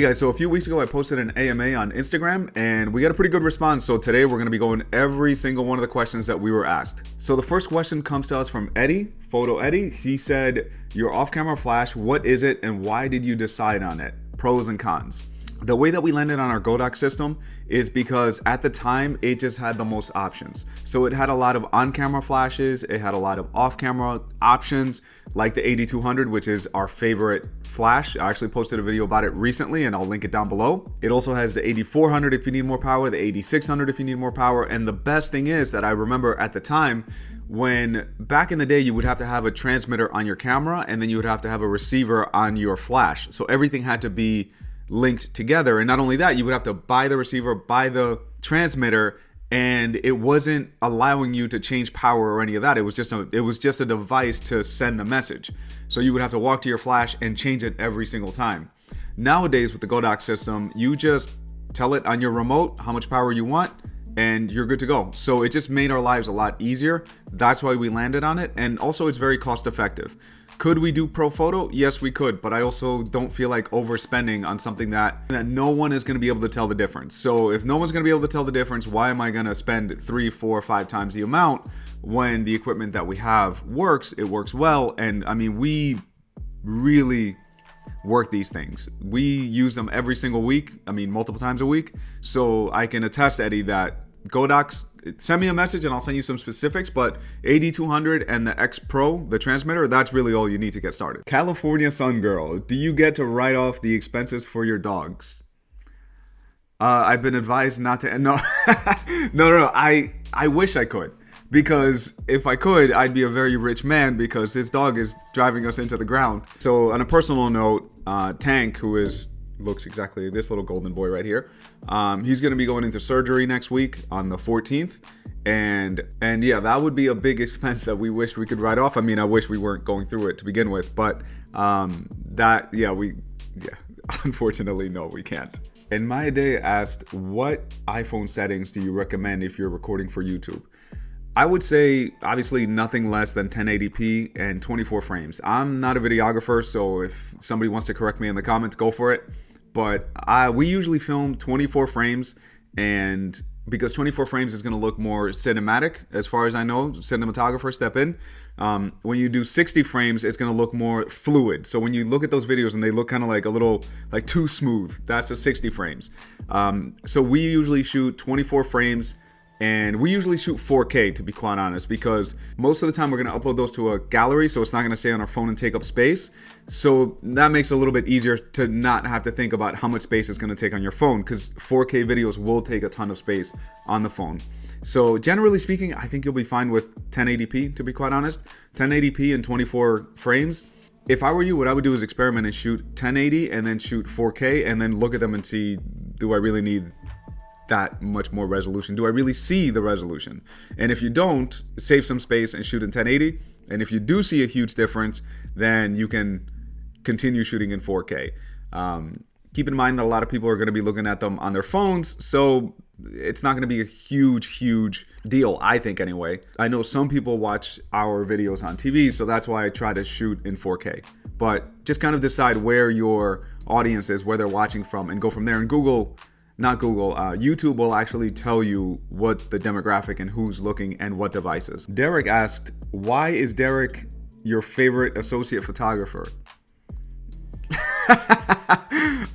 Hey guys, so a few weeks ago I posted an AMA on Instagram and we got a pretty good response. So today we're going to be going every single one of the questions that we were asked. So the first question comes to us from Eddie, Photo Eddie. He said, your off-camera flash, what is it and why did you decide on it? Pros and cons. The way that we landed on our godox system is because at the time it just had the most options. So it had a lot of on-camera flashes, it had a lot of off-camera options like the 8200, which is our favorite flash. I actually posted a video about it recently and I'll link it down below. It also has the 8400 if you need more power, the 8600 if you need more power, and the best thing is that I remember at the time when back in the day you would have to have a transmitter on your camera and then you would have to have a receiver on your flash. So everything had to be linked together, and not only that, you would have to buy the receiver, buy the transmitter, and it wasn't allowing you to change power or any of that. It was just a device to send the message. So you would have to walk to your flash and change it every single time. Nowadays with the godox system, you just tell it on your remote how much power you want and you're good to go. So it just made our lives a lot easier. That's why we landed on it, and also it's very cost effective. Could we do pro photo? Yes, we could, but I also don't feel like overspending on something that no one is going to be able to tell the difference. So if no one's going to be able to tell the difference, why am I going to spend 3, 4, 5 times the amount when the equipment that we have works? It works well, and I mean, we really work these things. We use them every single week. I mean, multiple times a week. So I can attest, Eddie, that godox, send me a message and I'll send you some specifics, but 8200 and the X Pro, the transmitter, that's really all you need to get started. California Sun Girl, do you get to write off the expenses for your dogs? I've been advised not to. No, no. I wish I could, because if I could, I'd be a very rich man, because this dog is driving us into the ground. So on a personal note, Tank, who looks exactly this little golden boy right here, he's going to be going into surgery next week on the 14th, and yeah, that would be a big expense that we wish we could write off. I mean, I wish we weren't going through it to begin with, but unfortunately, no, we can't. And Maya Day asked, what iPhone settings do you recommend if you're recording for YouTube? I would say obviously nothing less than 1080p and 24 frames. I'm not a videographer, so if somebody wants to correct me in the comments, go for it. But we usually film 24 frames, and because 24 frames is going to look more cinematic, as far as I know, cinematographer step in. When you do 60 frames, it's going to look more fluid. So when you look at those videos and they look kind of like a little like too smooth, that's a 60 frames. So we usually shoot 24 frames. And we usually shoot 4K, to be quite honest, because most of the time we're going to upload those to a gallery, so it's not going to stay on our phone and take up space. So that makes it a little bit easier to not have to think about how much space it's going to take on your phone, because 4K videos will take a ton of space on the phone. So generally speaking, I think you'll be fine with 1080p, to be quite honest. 1080p and 24 frames. If I were you, what I would do is experiment and shoot 1080 and then shoot 4K and then look at them and see, do I really need that much more resolution? Do I really see the resolution? And if you don't, save some space and shoot in 1080. And if you do see a huge difference, then you can continue shooting in 4K. Keep in mind that a lot of people are going to be looking at them on their phones, so it's not going to be a huge deal, I think, anyway. I know some people watch our videos on TV, so that's why I try to shoot in 4K. But just kind of decide where your audience is, where they're watching from, and go from there. And YouTube will actually tell you what the demographic and who's looking and what devices. Derek asked, why is Derek your favorite associate photographer?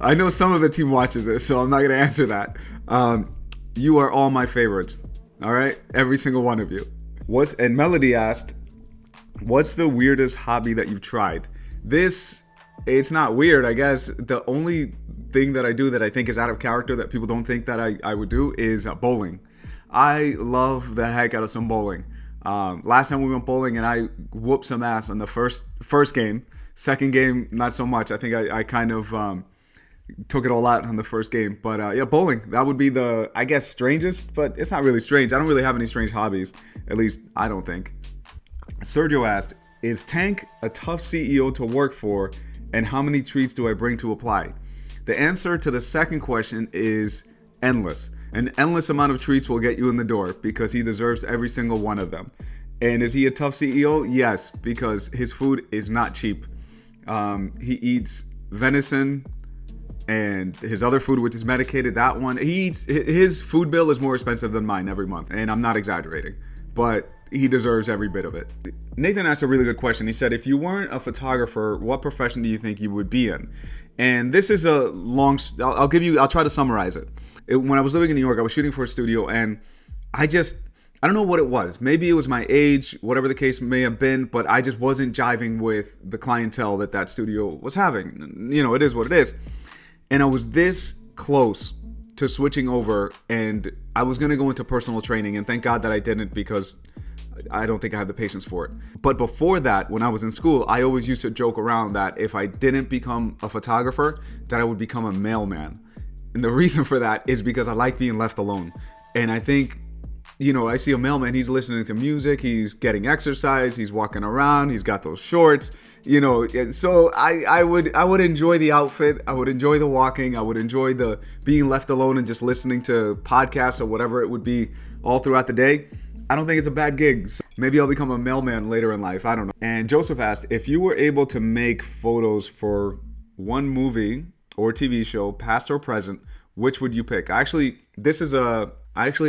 I know some of the team watches this, so I'm not going to answer that. You are all my favorites. All right? Every single one of you. And Melody asked, what's the weirdest hobby that you've tried? It's not weird, I guess. The only thing that I do that I think is out of character that people don't think that I would do is bowling. I love the heck out of some bowling. Last time we went bowling and I whooped some ass on the first game. Second game, not so much. I think I kind of took it all out on the first game. But yeah, bowling, that would be the, I guess, strangest, but it's not really strange. I don't really have any strange hobbies, at least I don't think. Sergio asked, is Tank a tough CEO to work for, and how many treats do I bring to apply? The answer to the second question is endless. An endless amount of treats will get you in the door because he deserves every single one of them. And is he a tough CEO? Yes, because his food is not cheap. He eats venison, And his other food, which is medicated, that one, his food bill is more expensive than mine every month. And I'm not exaggerating, but he deserves every bit of it. Nathan asked a really good question. He said, if you weren't a photographer, what profession do you think you would be in? And this is a long, I'll try to summarize it. When I was living in New York, I was shooting for a studio, and I don't know what it was. Maybe it was my age, whatever the case may have been, but I just wasn't jiving with the clientele that studio was having. You know, it is what it is. And I was this close to switching over, and I was going to go into personal training, and thank God that I didn't, because I don't think I have the patience for it. But before that, when I was in school, I always used to joke around that if I didn't become a photographer, that I would become a mailman. And the reason for that is because I like being left alone. And I think, you know, I see a mailman, he's listening to music, he's getting exercise, he's walking around, he's got those shorts, you know. So I would enjoy the outfit, I would enjoy the walking, I would enjoy the being left alone and just listening to podcasts or whatever it would be all throughout the day. I don't think it's a bad gig. So maybe I'll become a mailman later in life, I don't know. And Joseph asked, if you were able to make photos for one movie or TV show, past or present, which would you pick? I actually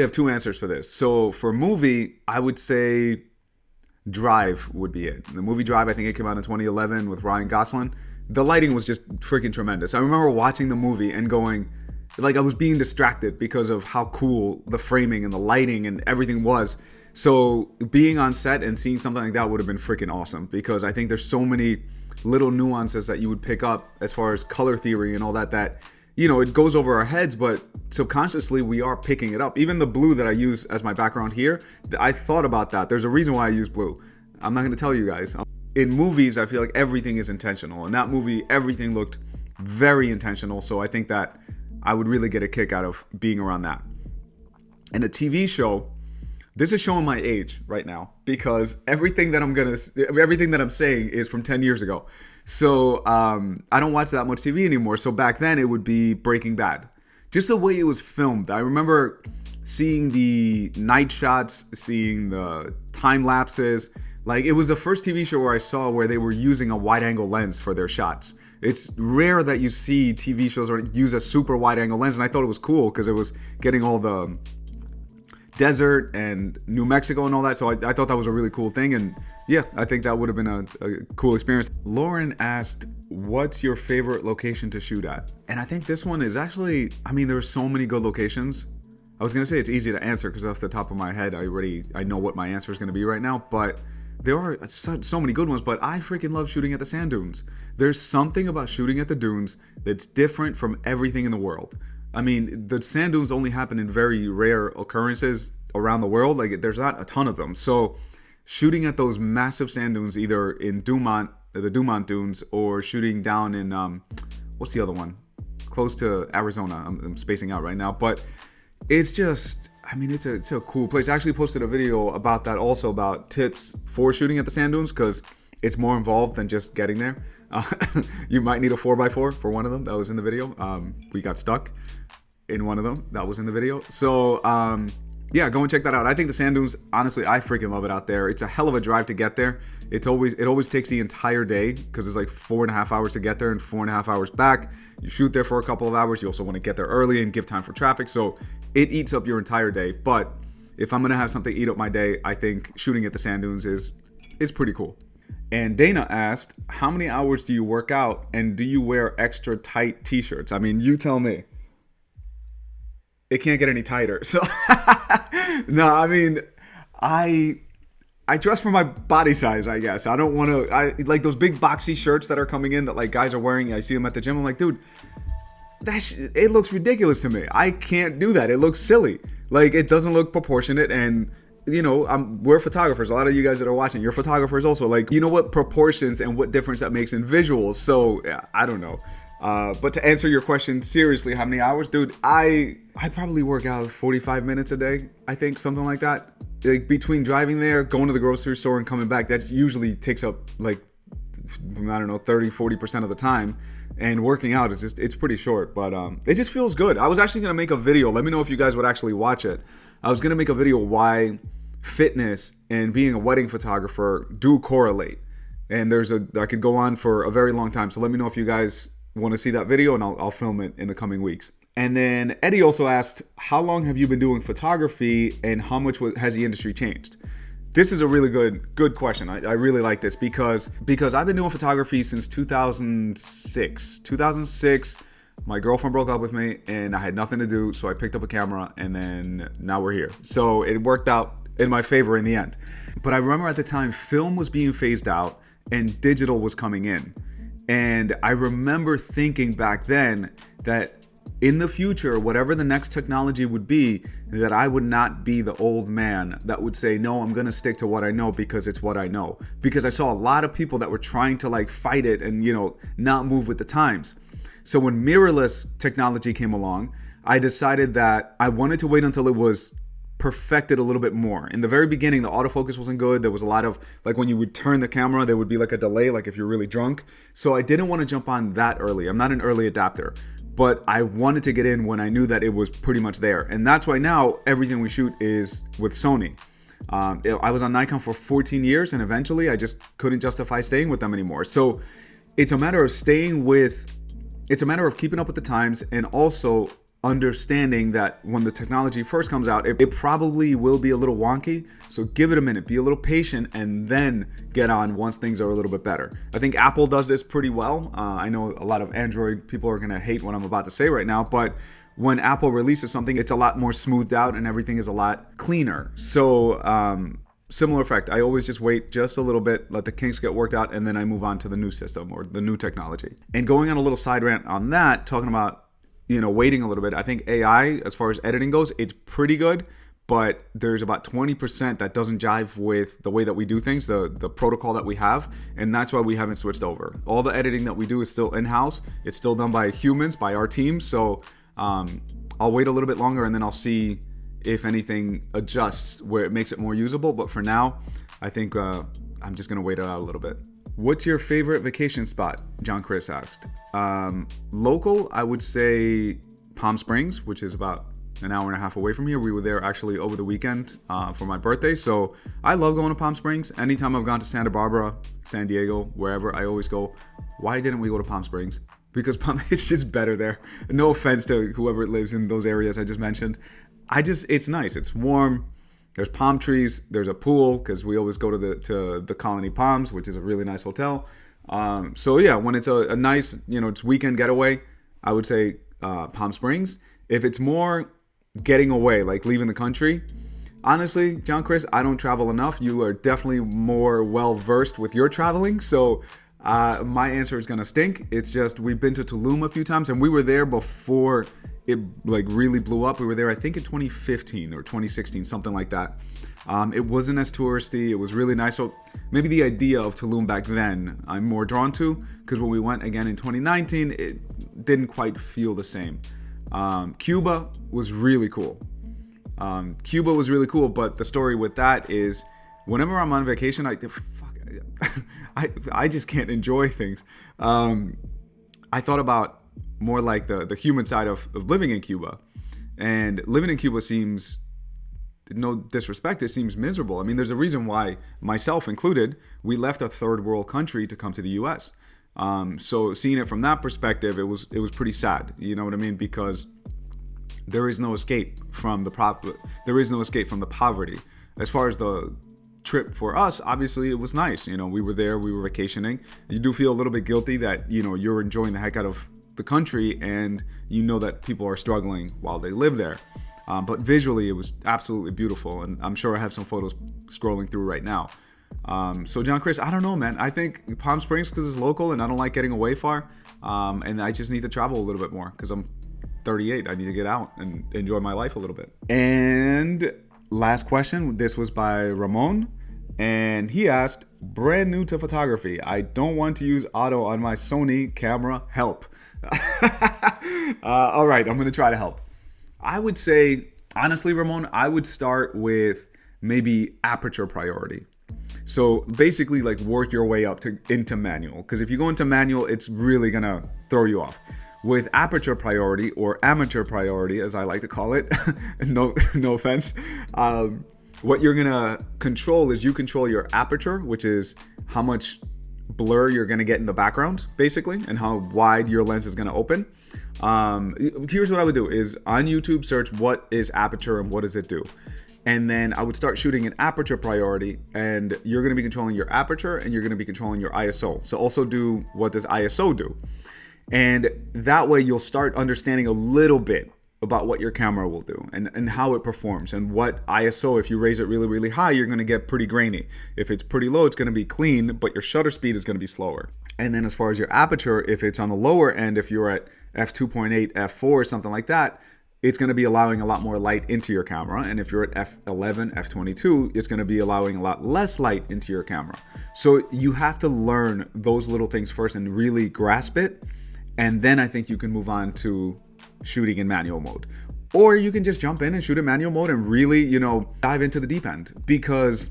have two answers for this. So for movie, I would say Drive would be it. The movie Drive, I think it came out in 2011 with Ryan Gosling. The lighting was just freaking tremendous. I remember watching the movie and going, like, I was being distracted because of how cool the framing and the lighting and everything was. So being on set and seeing something like that would have been freaking awesome, because I think there's so many little nuances that you would pick up as far as color theory and all that, you know, it goes over our heads, but subconsciously we are picking it up. Even the blue that I use as my background here, I thought about that. There's a reason why I use blue. I'm not going to tell you guys. In movies, I feel like everything is intentional. In that movie, everything looked very intentional. So I think that I would really get a kick out of being around that. And a TV show, this is showing my age right now, because everything that I'm saying is from 10 years ago. So I don't watch that much TV anymore. So back then it would be Breaking Bad. Just the way it was filmed. I remember seeing the night shots, seeing the time lapses. Like, it was the first TV show where I saw where they were using a wide angle lens for their shots. It's rare that you see TV shows use a super wide angle lens. And I thought it was cool because it was getting all the desert and New Mexico and all that. So I thought that was a really cool thing. And yeah, I think that would have been a cool experience. Lauren asked, what's your favorite location to shoot at? And I think this one is actually, I mean, there are so many good locations. I was going to say it's easy to answer because off the top of my head, I know what my answer is going to be right now. But there are so many good ones. But I freaking love shooting at the sand dunes. There's something about shooting at the dunes that's different from everything in the world. I mean, the sand dunes only happen in very rare occurrences around the world. Like, there's not a ton of them. So shooting at those massive sand dunes, either in the Dumont Dunes, or shooting down in, what's the other one? Close to Arizona. I'm spacing out right now. But it's just, I mean, it's a cool place. I actually posted a video about that also, about tips for shooting at the sand dunes, because it's more involved than just getting there. You might need a 4x4 for one of them. That was in the video. We got stuck in one of them. That was in the video. So, yeah, go and check that out. I think the sand dunes, honestly, I freaking love it out there. It's a hell of a drive to get there. It always takes the entire day, because it's like 4.5 hours to get there and 4.5 hours back. You shoot there for a couple of hours. You also want to get there early and give time for traffic. So it eats up your entire day. But if I'm going to have something eat up my day, I think shooting at the sand dunes is pretty cool. And Dana asked, how many hours do you work out, and do you wear extra tight t-shirts? I mean, you tell me. It can't get any tighter. So no, I mean, I dress for my body size, I guess. I don't want to, I like those big boxy shirts that are coming in that like guys are wearing. I see them at the gym. I'm like, dude, it looks ridiculous to me. I can't do that. It looks silly. Like, it doesn't look proportionate. And you know, we're photographers. A lot of you guys that are watching, you're photographers also. Like, you know what proportions and what difference that makes in visuals. So yeah, I don't know. But to answer your question seriously, how many hours, dude? I probably work out 45 minutes a day. I think something like that. Like, between driving there, going to the grocery store, and coming back, that usually takes up like, I don't know, 30-40% of the time. And working out is it's pretty short, but it just feels good. I was actually gonna make a video. Let me know if you guys would actually watch it. I was gonna make a video why fitness and being a wedding photographer do correlate. And I could go on for a very long time. So let me know if you guys want to see that video, and I'll film it in the coming weeks. And then Eddie also asked, how long have you been doing photography, and how much has the industry changed? This is a really good question. I really like this because I've been doing photography since 2006. 2006, my girlfriend broke up with me and I had nothing to do, so I picked up a camera, and then now we're here. So it worked out in my favor in the end. But I remember at the time, film was being phased out and digital was coming in. And I remember thinking back then that in the future, whatever the next technology would be, that I would not be the old man that would say, no, I'm going to stick to what I know because it's what I know. Because I saw a lot of people that were trying to like fight it and, not move with the times. So when mirrorless technology came along, I decided that I wanted to wait until it was perfected a little bit more. In the very beginning, the autofocus wasn't good. There was a lot of, like when you would turn the camera, there would be like a delay, like if you're really drunk. So I didn't want to jump on that early. I'm not an early adapter, but I wanted to get in when I knew that it was pretty much there. And that's why now everything we shoot is with Sony. I was on Nikon for 14 years and eventually I just couldn't justify staying with them anymore. So it's a matter of it's a matter of keeping up with the times and also understanding that when the technology first comes out, it probably will be a little wonky. So give it a minute, be a little patient, and then get on once things are a little bit better. I think Apple does this pretty well. I know a lot of Android people are gonna hate what I'm about to say right now, but when Apple releases something, it's a lot more smoothed out and everything is a lot cleaner. So similar effect. I always just wait just a little bit, let the kinks get worked out, and then I move on to the new system or the new technology. And going on a little side rant on that, talking about waiting a little bit. I think AI, as far as editing goes, it's pretty good, but there's about 20% that doesn't jive with the way that we do things, the protocol that we have, and that's why we haven't switched over. All the editing that we do is still in-house. It's still done by humans, by our team. So I'll wait a little bit longer and then I'll see if anything adjusts where it makes it more usable. But for now, I think I'm just gonna wait it out a little bit. What's your favorite vacation spot? John Chris asked. Local, I would say Palm Springs, which is about an hour and a half away from here. We were there actually over the weekend for my birthday. So I love going to Palm Springs. Anytime I've gone to Santa Barbara, San Diego, wherever, I always go, why didn't we go to Palm Springs? Because it's just better there. No offense to whoever lives in those areas I just mentioned. It's nice. It's warm. There's palm trees. There's a pool because we always go to the Colony Palms, which is a really nice hotel. So yeah, when it's a nice, it's weekend getaway, I would say Palm Springs. If it's more getting away, like leaving the country, honestly, John Chris, I don't travel enough. You are definitely more well versed with your traveling. So my answer is gonna stink. It's just we've been to Tulum a few times, and we were there before it like really blew up. We were there, I think, in 2015 or 2016, something like that. It wasn't as touristy. It was really nice. So maybe the idea of Tulum back then I'm more drawn to, because when we went again in 2019, it didn't quite feel the same. Cuba was really cool. But the story with that is whenever I'm on vacation, I just can't enjoy things. I thought about more like the human side of living in Cuba. And living in Cuba seems, no disrespect, it seems miserable. I mean, there's a reason why, myself included, we left a third world country to come to the US. So seeing it from that perspective, it was pretty sad. You know what I mean? Because there is no escape from the poverty. As far as the trip for us, obviously it was nice. We were there, we were vacationing. You do feel a little bit guilty that, you're enjoying the heck out of the country and that people are struggling while they live there. But visually, it was absolutely beautiful. And I'm sure I have some photos scrolling through right now. So John Chris, I don't know, man. I think Palm Springs because it's local and I don't like getting away far. And I just need to travel a little bit more because I'm 38. I need to get out and enjoy my life a little bit. And last question. This was by Ramon. And he asked, brand new to photography. I don't want to use auto on my Sony camera. Help. All right, I'm going to try to help. I would say, honestly, Ramon, I would start with maybe aperture priority. So basically like work your way up into manual. Because if you go into manual, it's really going to throw you off. With aperture priority or amateur priority, as I like to call it, no offense, what you're going to control is you control your aperture, which is how much blur you're going to get in the background, basically, and how wide your lens is going to open. Here's what I would do is on YouTube, search what is aperture and what does it do. And then I would start shooting in aperture priority, and you're going to be controlling your aperture and you're going to be controlling your ISO. So also do what does ISO do? And that way you'll start understanding a little bit about what your camera will do and how it performs, and what ISO, if you raise it really, really high, you're going to get pretty grainy. If it's pretty low, it's going to be clean, but your shutter speed is going to be slower. And then as far as your aperture, if it's on the lower end, if you're at f2.8, f4, something like that, it's going to be allowing a lot more light into your camera. And if you're at f11, f22, it's going to be allowing a lot less light into your camera. So you have to learn those little things first and really grasp it. And then I think you can move on to shooting in manual mode. Or you can just jump in and shoot in manual mode and really, dive into the deep end. Because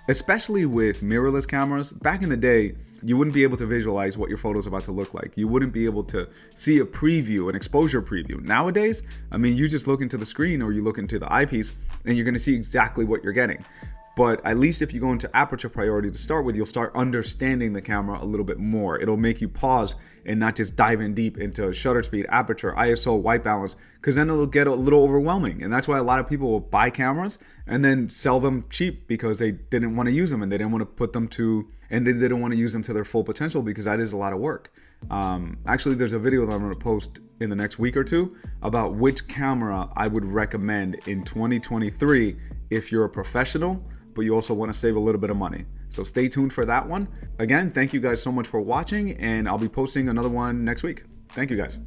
especially with mirrorless cameras, back in the day, you wouldn't be able to visualize what your photo is about to look like. You wouldn't be able to see a preview, an exposure preview. Nowadays, you just look into the screen or you look into the eyepiece and you're going to see exactly what you're getting. But at least if you go into aperture priority to start with, you'll start understanding the camera a little bit more. It'll make you pause and not just dive in deep into shutter speed, aperture, ISO, white balance, because then it'll get a little overwhelming. And that's why a lot of people will buy cameras and then sell them cheap because they didn't want to use them and they didn't want to put them to, and they didn't want to use them to their full potential, because that is a lot of work. Actually, there's a video that I'm going to post in the next week or two about which camera I would recommend in 2023 if you're a professional, but you also want to save a little bit of money. So stay tuned for that one. Again, thank you guys so much for watching, and I'll be posting another one next week. Thank you guys.